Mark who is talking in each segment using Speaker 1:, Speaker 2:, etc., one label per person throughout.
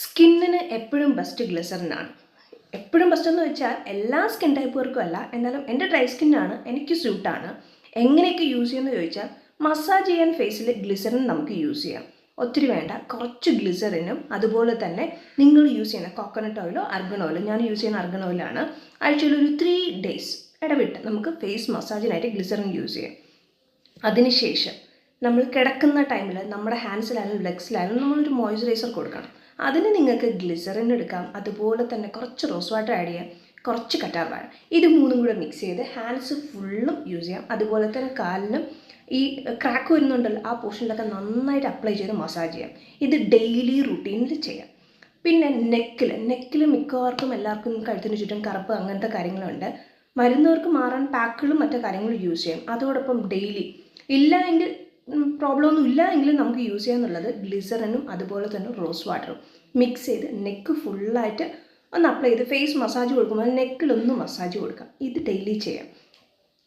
Speaker 1: സ്കിന്നിന് എപ്പോഴും ബെസ്റ്റ് ഗ്ലിസറിനാണ്. എപ്പോഴും ബെസ്റ്റ് എന്ന് വെച്ചാൽ എല്ലാ സ്കിൻ ടൈപ്പുകാർക്കും അല്ല, എന്നാലും എൻ്റെ ഡ്രൈ സ്കിന്നാണ്, എനിക്ക് സ്യൂട്ടാണ്. എങ്ങനെയൊക്കെ യൂസ് ചെയ്യുമെന്ന് ചോദിച്ചാൽ, മസാജ് ചെയ്യാൻ ഫേസിൽ ഗ്ലിസറിൻ നമുക്ക് യൂസ് ചെയ്യാം. ഒത്തിരി വേണ്ട, കുറച്ച് ഗ്ലിസറിനും അതുപോലെ തന്നെ നിങ്ങൾ യൂസ് ചെയ്യുന്ന കോക്കനട്ട് ഓയിലോ അർഗൺ ഓയിലോ, ഞാൻ യൂസ് ചെയ്യുന്ന അർഗൺ ഓയിലാണ്, ആഴ്ചയിൽ ഒരു 3 days ഇടവിട്ട് നമുക്ക് ഫേസ് മസാജിനായിട്ട് ഗ്ലിസറിൻ യൂസ് ചെയ്യാം. അതിനുശേഷം നമ്മൾ കിടക്കുന്ന ടൈമിൽ നമ്മുടെ ഹാൻഡ്സിലായാലും ലെഗ്സിലായാലും നമ്മളൊരു മോയ്സ്ചറൈസർ കൊടുക്കണം. അതിന് നിങ്ങൾക്ക് ഗ്ലിസറിൻ എടുക്കാം, അതുപോലെ തന്നെ കുറച്ച് റോസ് വാട്ടർ ആഡ് ചെയ്യാം, കുറച്ച് കറ്റാർ വാഴ, ഇത് മൂന്നും കൂടെ മിക്സ് ചെയ്ത് ഹാൻഡ്സ് ഫുള്ളും യൂസ് ചെയ്യാം. അതുപോലെ തന്നെ കാലിനും ഈ ക്രാക്ക് വരുന്നുണ്ടല്ലോ ആ പോർഷനിലൊക്കെ നന്നായിട്ട് അപ്ലൈ ചെയ്ത് മസാജ് ചെയ്യാം. ഇത് ഡെയിലി റുട്ടീനിൽ ചെയ്യാം. പിന്നെ നെക്കിൽ മിക്കവാർക്കും എല്ലാവർക്കും കഴുത്തിന് ചുറ്റും കറുപ്പ് അങ്ങനത്തെ കാര്യങ്ങളുണ്ട്. വരുന്നവർക്ക് മാറാൻ പാക്കുകളും മറ്റു കാര്യങ്ങളും യൂസ് ചെയ്യാം. അതോടൊപ്പം ഡെയിലി ഇല്ല എങ്കിൽ പ്രോബ്ലം ഒന്നും ഇല്ല എങ്കിലും നമുക്ക് യൂസ് ചെയ്യാന്നുള്ളത് ഗ്ലിസറിനും അതുപോലെ തന്നെ റോസ് വാട്ടറും മിക്സ് ചെയ്ത് നെക്ക് ഫുള്ളായിട്ട് ഒന്ന് അപ്ലൈ ചെയ്ത് ഫേസ് മസാജ് കൊടുക്കുമ്പോൾ നെക്കിലൊന്ന് മസാജ് കൊടുക്കാം. ഇത് ഡെയിലി ചെയ്യാം.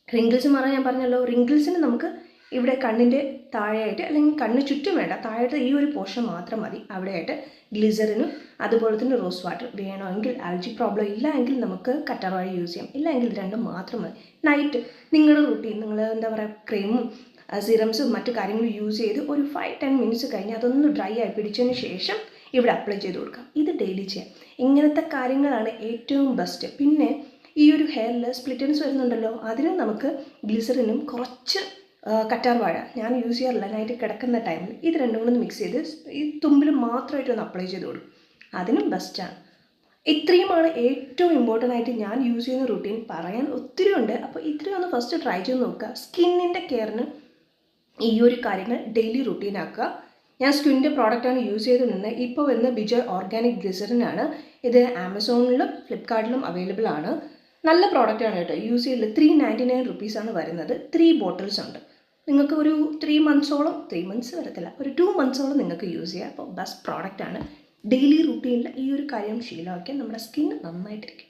Speaker 1: റിങ്കിൾസ് മാറാൻ ഞാൻ പറഞ്ഞല്ലോ, റിങ്കിൾസിന് നമുക്ക് ഇവിടെ കണ്ണിൻ്റെ താഴെയായിട്ട്, അല്ലെങ്കിൽ കണ്ണ് ചുറ്റും വേണ്ട, താഴത്തെ ഈ ഒരു പോർഷൻ മാത്രം മതി, അവിടെയായിട്ട് ഗ്ലിസറിനും അതുപോലെ തന്നെ റോസ് വാട്ടർ വേണമെങ്കിൽ. അലർജി പ്രോബ്ലം ഇല്ല എങ്കിൽ നമുക്ക് കറ്റാർ വാഴ യൂസ് ചെയ്യാം. ഇല്ല എങ്കിൽ ഇത് രണ്ടും മാത്രം മതി. നൈറ്റ് നിങ്ങളുടെ റുട്ടീൻ, നിങ്ങൾ എന്താ പറയുക, ക്രീമും സിറംസും മറ്റു കാര്യങ്ങളും യൂസ് ചെയ്ത് ഒരു 5-10 minutes കഴിഞ്ഞ് അതൊന്ന് ഡ്രൈ ആയി പിടിച്ചതിന് ശേഷം ഇവിടെ അപ്ലൈ ചെയ്ത് കൊടുക്കാം. ഇത് ഡെയിലി ചെയ്യാം. ഇങ്ങനത്തെ കാര്യങ്ങളാണ് ഏറ്റവും ബെസ്റ്റ്. പിന്നെ ഈ ഒരു ഹെയറിൽ സ്പ്ലിറ്റൻസ് വരുന്നുണ്ടല്ലോ, അതിന് നമുക്ക് ഗ്ലിസറിനും കുറച്ച് കറ്റാർ വാഴ, ഞാൻ യൂസ് ചെയ്യാറില്ല നൈറ്റ് കിടക്കുന്ന ടൈമിൽ, ഇത് രണ്ടും കൂടെ മിക്സ് ചെയ്ത് ഈ തുമ്പിൽ മാത്രമായിട്ട് ഒന്ന് അപ്ലൈ ചെയ്ത് കൊടുക്കും. അതിനും ബെസ്റ്റാണ്. ഇത്രയുമാണ് ഏറ്റവും ഇമ്പോർട്ടൻ്റ് ആയിട്ട് ഞാൻ യൂസ് ചെയ്യുന്ന റുട്ടീൻ. പറയാൻ ഒത്തിരി ഉണ്ട്, അപ്പോൾ ഇത്രയും ഒന്ന് ഫസ്റ്റ് ട്രൈ ചെയ്ത് നോക്കുക. സ്കിന്നിൻ്റെ കെയറിന് ഈ ഒരു കാര്യങ്ങൾ ഡെയിലി റുട്ടീൻ ആക്കുക. ഞാൻ സ്കിന്നിൻ്റെ പ്രോഡക്റ്റാണ് യൂസ് ചെയ്തിട്ടുണ്ട്. ഇപ്പോൾ വരുന്ന ബിജോയ് ഓർഗാനിക് ഗ്ലിസറിനാണ്. ഇത് ആമസോണിലും ഫ്ലിപ്കാർട്ടിലും അവൈലബിൾ ആണ്. നല്ല പ്രോഡക്റ്റാണ് കേട്ടോ. യൂസ് ചെയ്തില്ല 399 rupees വരുന്നത്. 3 bottles ഉണ്ട്. നിങ്ങൾക്ക് ഒരു 3 monthsോളം, 3 months വരത്തില്ല, ഒരു 2 monthsോളം നിങ്ങൾക്ക് യൂസ് ചെയ്യാം. അപ്പോൾ ബെസ്റ്റ് പ്രോഡക്റ്റാണ്. ഡെയിലി റുട്ടീനിൽ ഈ ഒരു കാര്യം ശീലമാക്കിയാൽ നമ്മുടെ സ്കിൻ നന്നായിട്ടിരിക്കും.